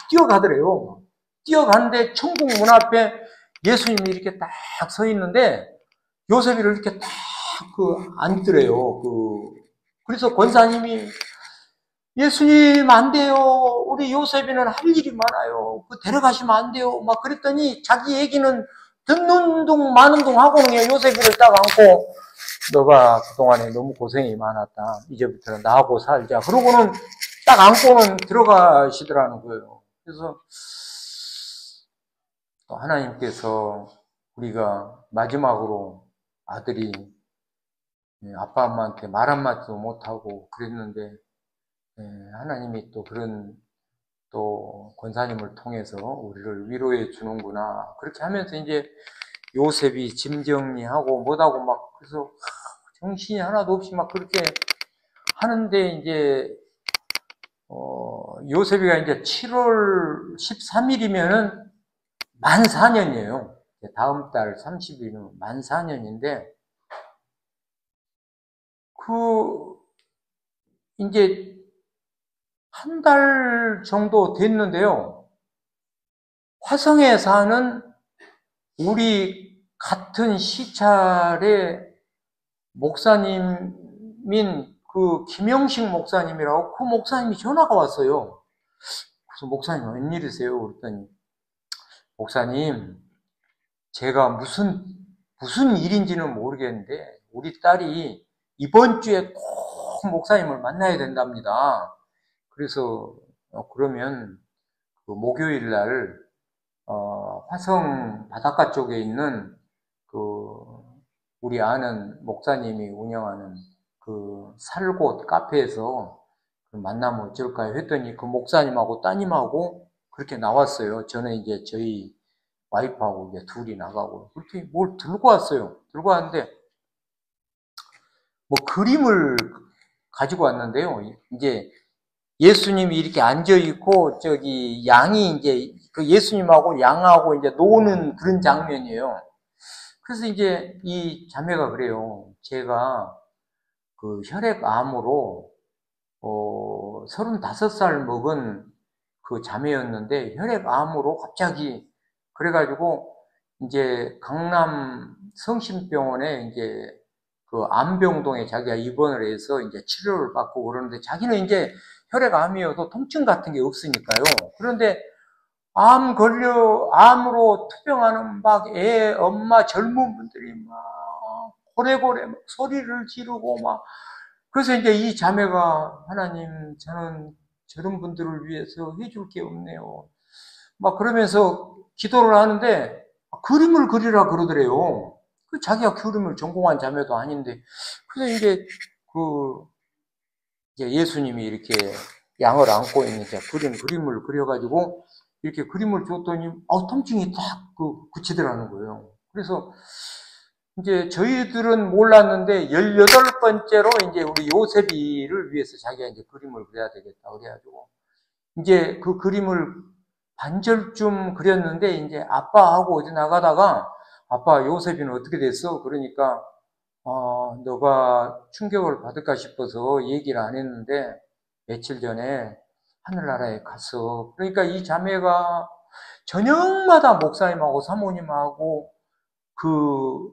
뛰어가더래요. 뛰어가는데 천국 문 앞에 예수님이 이렇게 딱 서 있는데 요셉이를 이렇게 딱 앉더래요. 그래서 권사님이 예수님 안 돼요. 우리 요셉이는 할 일이 많아요. 데려가시면 안 돼요. 막 그랬더니 자기 얘기는 듣는 둥 마는 둥 하고는 그냥 요셉이를 딱 안고 너가 그동안에 너무 고생이 많았다. 이제부터는 나하고 살자. 그러고는 딱 안고는 들어가시더라는 거예요. 그래서 또 하나님께서 우리가 마지막으로 아들이 아빠 엄마한테 말 한마디도 못하고 그랬는데 하나님이 또 그런 또 권사님을 통해서 우리를 위로해 주는구나. 그렇게 하면서 이제 요셉이 짐 정리하고 뭐하고 막 그래서 정신이 하나도 없이 막 그렇게 하는데 이제 요셉이가 이제 7월 13일이면은 만 4년이에요. 다음 달 30일이면 만 4년인데 이제 한 달 정도 됐는데요. 화성에 사는 우리 같은 시찰의 목사님인 그 김영식 목사님이라고 그 목사님이 전화가 왔어요. 그래서 목사님 웬일이세요? 그랬더니 목사님 제가 무슨 일인지는 모르겠는데 우리 딸이 이번 주에 꼭 목사님을 만나야 된답니다. 그래서 그러면 그 목요일 날 화성 바닷가 쪽에 있는 그 우리 아는 목사님이 운영하는 그 살곳 카페에서 만나면 어쩔까요? 했더니 그 목사님하고 따님하고 그렇게 나왔어요. 저는 이제 저희 와이프하고 이제 둘이 나가고 그렇게 뭘 들고 왔어요. 들고 왔는데 뭐 그림을 가지고 왔는데요. 이제 예수님이 이렇게 앉아 있고 저기 양이 이제 그 예수님하고 양하고 이제 노는 그런 장면이에요. 그래서 이제 이 자매가 그래요. 제가 그 혈액암으로 35살 먹은 그 자매였는데 혈액암으로 갑자기 그래가지고 이제 강남 성심병원에 이제 그 암병동에 자기가 입원을 해서 이제 치료를 받고 그러는데 자기는 이제 혈액암이어도 통증 같은 게 없으니까요. 그런데 암으로 투병하는 막 엄마 젊은 분들이 막 고래고래 막 소리를 지르고 막 그래서 이제 이 자매가 하나님 저는 저런 분들을 위해서 해줄 게 없네요. 막 그러면서 기도를 하는데 그림을 그리라 그러더래요. 자기가 그림을 전공한 자매도 아닌데 그래서 이제 이제 예수님이 이렇게 양을 안고 있는 그림을 그려가지고 이렇게 그림을 줬더니 통증이 딱 그치더라는 거예요. 그래서 이제 저희들은 몰랐는데 18번째로 이제 우리 요셉이를 위해서 자기가 이제 그림을 그려야 되겠다 그래가지고 이제 그 그림을 반절쯤 그렸는데 이제 아빠하고 어디 나가다가 아빠 요셉이는 어떻게 됐어? 그러니까 너가 충격을 받을까 싶어서 얘기를 안 했는데 며칠 전에 하늘나라에 갔어. 그러니까 이 자매가 저녁마다 목사님하고 사모님하고 그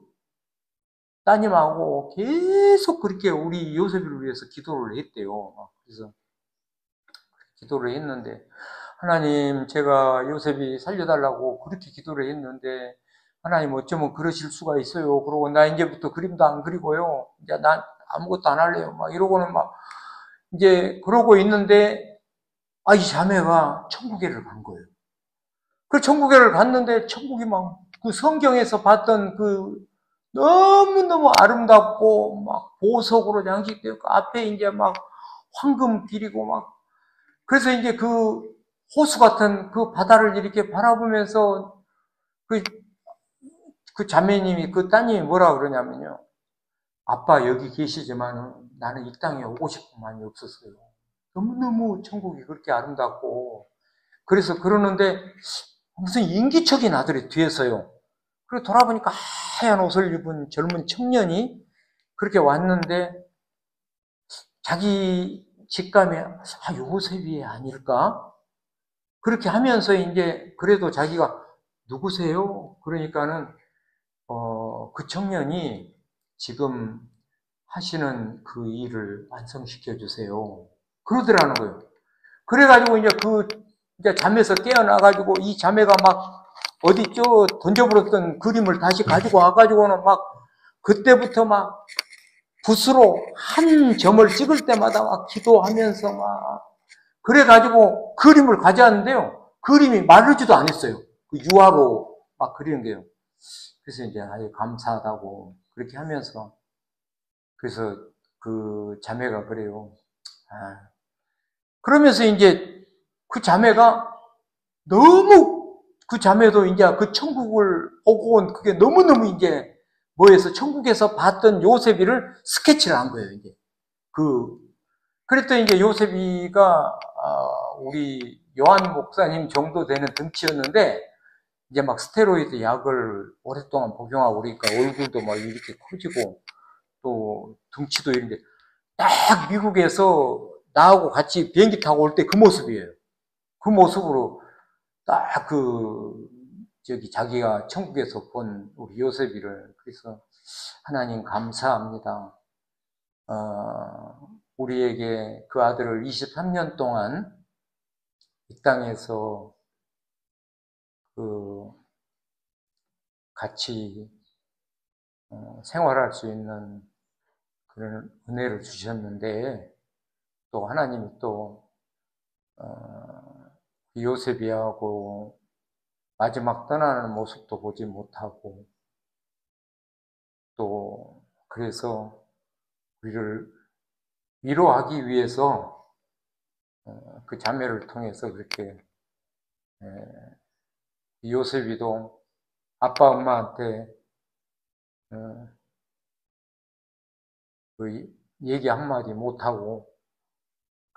따님하고 계속 그렇게 우리 요셉을 위해서 기도를 했대요. 그래서 기도를 했는데 하나님 제가 요셉이 살려달라고 그렇게 기도를 했는데 하나님 어쩌면 그러실 수가 있어요. 그러고 나 이제부터 그림도 안 그리고요. 이제 난 아무것도 안 할래요. 막 이러고는 막 이제 그러고 있는데 이 자매가 천국에를 간 거예요. 그 천국에를 갔는데 천국이 막 그 성경에서 봤던 그 너무너무 아름답고 막 보석으로 장식되고 앞에 이제 막 황금 길이고 막 그래서 이제 그 호수 같은 그 바다를 이렇게 바라보면서 그, 그 자매님이 그 따님이 뭐라 그러냐면요. 아빠 여기 계시지만 나는 이 땅에 오고 싶은 마음이 없었어요. 너무너무 천국이 그렇게 아름답고 그래서 그러는데 무슨 인기척이 나더래 뒤에서요. 그리고 돌아보니까 하얀 옷을 입은 젊은 청년이 그렇게 왔는데 자기 직감에 요셉이 아닐까? 그렇게 하면서 이제 그래도 자기가 누구세요? 그러니까는 그 청년이 지금 하시는 그 일을 완성시켜 주세요. 그러더라는 거예요. 그래가지고 이제 잠에서 깨어나가지고 이 자매가 막 어디 던져버렸던 그림을 다시 가지고 와가지고는 막 그때부터 막 붓으로 한 점을 찍을 때마다 막 기도하면서 막 그래가지고 그림을 가져왔는데요. 그림이 마르지도 않았어요. 그 유화로 막 그리는 게요. 그래서 이제 아주 감사하다고 그렇게 하면서 그래서 그 자매가 그래요. 그러면서 이제 그 자매가 너무, 그 자매도 이제 그 천국을 오고 온 그게 너무너무 이제 뭐해서 천국에서 봤던 요셉이를 스케치를 한 거예요, 이제. 그랬더니 이제 요셉이가, 우리 요한 목사님 정도 되는 등치였는데, 이제 막 스테로이드 약을 오랫동안 복용하고 그러니까 얼굴도 막 이렇게 커지고, 또 등치도 이런데, 딱 미국에서 나하고 같이 비행기 타고 올 때 그 모습이에요. 그 모습으로 딱 자기가 천국에서 본 우리 요셉이를. 그래서 하나님 감사합니다. 우리에게 그 아들을 23년 동안 이 땅에서 같이 생활할 수 있는 그런 은혜를 주셨는데, 또 하나님이 또 요셉이하고 마지막 떠나는 모습도 보지 못하고, 또 그래서 우리를 위로하기 위해서 그 자매를 통해서 그렇게 요셉이도 아빠 엄마한테 그 얘기 한마디 못하고,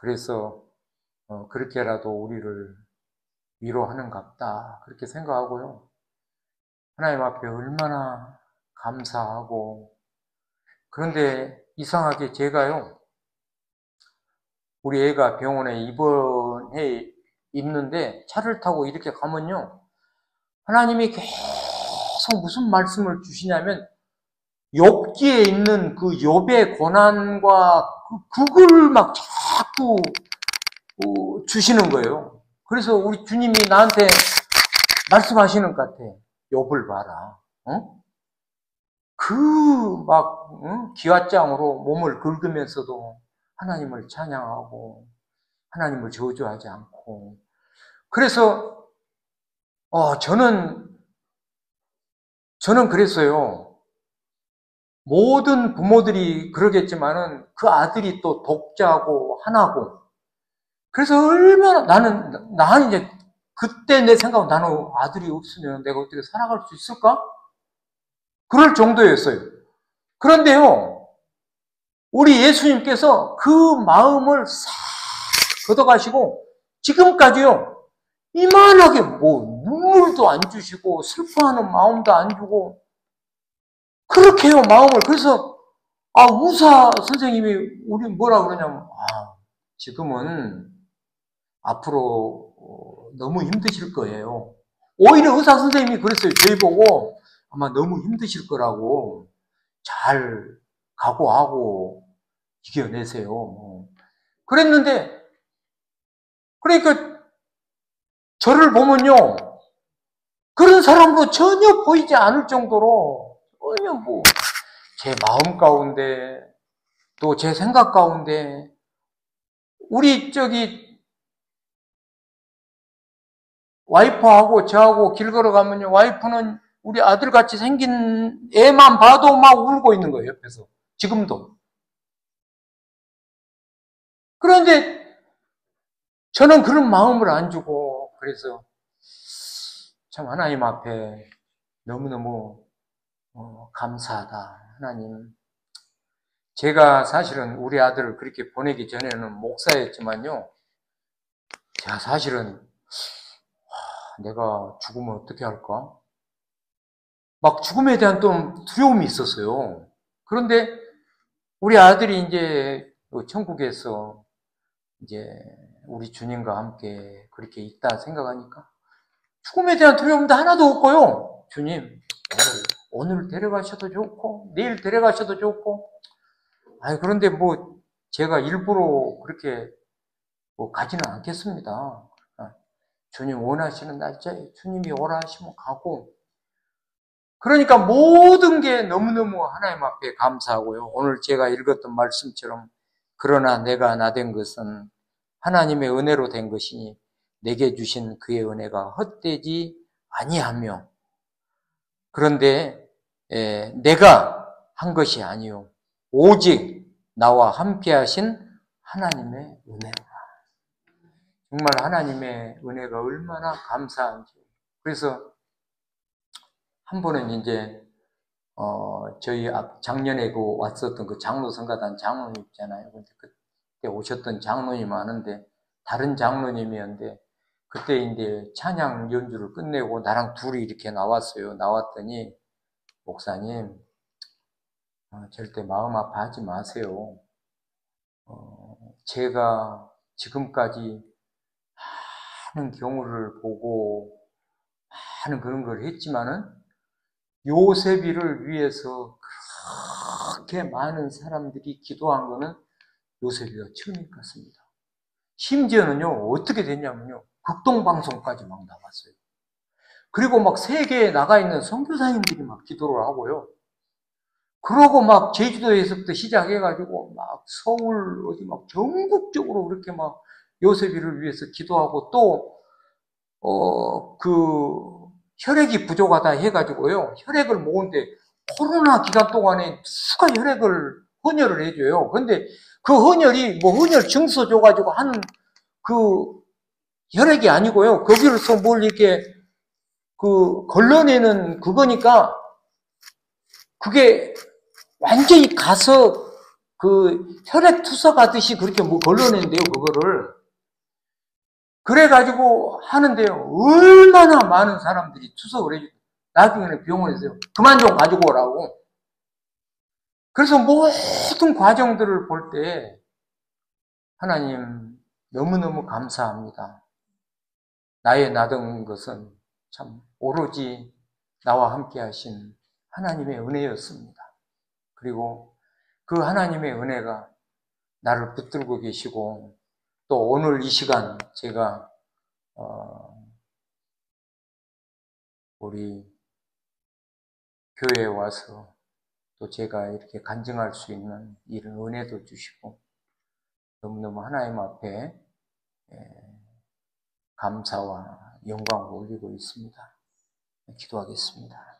그래서 그렇게라도 우리를 위로하는갑다 그렇게 생각하고요. 하나님 앞에 얼마나 감사하고. 그런데 이상하게 제가요, 우리 애가 병원에 입원해 있는데 차를 타고 이렇게 가면요, 하나님이 계속 무슨 말씀을 주시냐면 욥기에 있는 그 욥의 고난과 그걸 막 자꾸 주시는 거예요. 그래서 우리 주님이 나한테 말씀하시는 것 같아. 욥을 봐라. 기왓장으로 몸을 긁으면서도 하나님을 찬양하고 하나님을 저주하지 않고. 그래서 저는 그랬어요. 모든 부모들이 그러겠지만은 그 아들이 또 독자고 하나고. 그래서 얼마나 나는 이제 그때 내 생각은, 나는 아들이 없으면 내가 어떻게 살아갈 수 있을까? 그럴 정도였어요. 그런데요, 우리 예수님께서 그 마음을 싹 걷어가시고 지금까지요, 이만하게 뭐 눈물도 안 주시고 슬퍼하는 마음도 안 주고 그렇게요, 마음을. 그래서 의사 선생님이 우리 뭐라 그러냐면, 지금은 앞으로 너무 힘드실 거예요. 오히려 의사 선생님이 그랬어요. 저희 보고 아마 너무 힘드실 거라고, 잘 각오하고 이겨내세요. 그랬는데, 그러니까 저를 보면요, 그런 사람으로 전혀 보이지 않을 정도로 전혀 제 마음 가운데 또 제 생각 가운데, 우리 와이프하고 저하고 길 걸어가면요, 와이프는 우리 아들같이 생긴 애만 봐도 막 울고 있는 거예요, 옆에서. 지금도. 그런데 저는 그런 마음을 안 주고, 그래서 참 하나님 앞에 너무너무 감사하다. 하나님, 제가 사실은 우리 아들을 그렇게 보내기 전에는 목사였지만요, 제가 사실은 내가 죽으면 어떻게 할까? 막 죽음에 대한 좀 두려움이 있었어요. 그런데 우리 아들이 이제 천국에서 이제 우리 주님과 함께 그렇게 있다 생각하니까 죽음에 대한 두려움도 하나도 없고요. 주님, 오늘 데려가셔도 좋고 내일 데려가셔도 좋고. 그런데 제가 일부러 그렇게 가지는 않겠습니다. 주님 원하시는 날짜에 주님이 오라 하시면 가고. 그러니까 모든 게 너무너무 하나님 앞에 감사하고요. 오늘 제가 읽었던 말씀처럼, 그러나 내가 나된 것은 하나님의 은혜로 된 것이니 내게 주신 그의 은혜가 헛되지 아니하며, 그런데 내가 한 것이 아니요 오직 나와 함께 하신 하나님의 은혜로라. 정말 하나님의 은혜가 얼마나 감사한지. 그래서 한 번은 이제 저희 작년에 왔었던 그 장로성가단 장로님 있잖아요. 근데 그때 오셨던 장로님이 많은데 다른 장로님이었는데 그때 이제 찬양 연주를 끝내고 나랑 둘이 이렇게 나왔어요. 나왔더니 목사님, 절대 마음 아파하지 마세요. 제가 지금까지 많은 경우를 보고 많은 그런 걸 했지만은 요셉이를 위해서 그렇게 많은 사람들이 기도한 거는 요셉이가 처음인 것 같습니다. 심지어는요, 어떻게 됐냐면요, 극동방송까지 막 나갔어요. 그리고 막 세계에 나가 있는 선교사님들이 막 기도를 하고요. 그러고 막 제주도에서부터 시작해가지고 막 서울 어디 막 전국적으로 그렇게 막 요셉이를 위해서 기도하고 또, 혈액이 부족하다 해가지고요. 혈액을 모은데 코로나 기간 동안에 누가 혈액을 헌혈을 해줘요. 근데 그 헌혈이 뭐 헌혈 증서 줘가지고 하는 그 혈액이 아니고요. 거기로서 뭘 이렇게 걸러내는 그거니까 그게 완전히 가서 혈액 투석하듯이 그렇게 뭐 걸러낸대요, 그거를. 그래가지고 하는데요. 얼마나 많은 사람들이 투석을 해주고, 나중에는 병원에서요. 그만 좀 가지고 오라고. 그래서 모든 과정들을 볼 때, 하나님, 너무너무 감사합니다. 나의 나던 것은 참 오로지 나와 함께 하신 하나님의 은혜였습니다. 그리고 그 하나님의 은혜가 나를 붙들고 계시고 또 오늘 이 시간 제가 우리 교회에 와서 또 제가 이렇게 간증할 수 있는 이런 은혜도 주시고 너무너무 하나님 앞에 감사와 영광을 올리고 있습니다. 기도하겠습니다.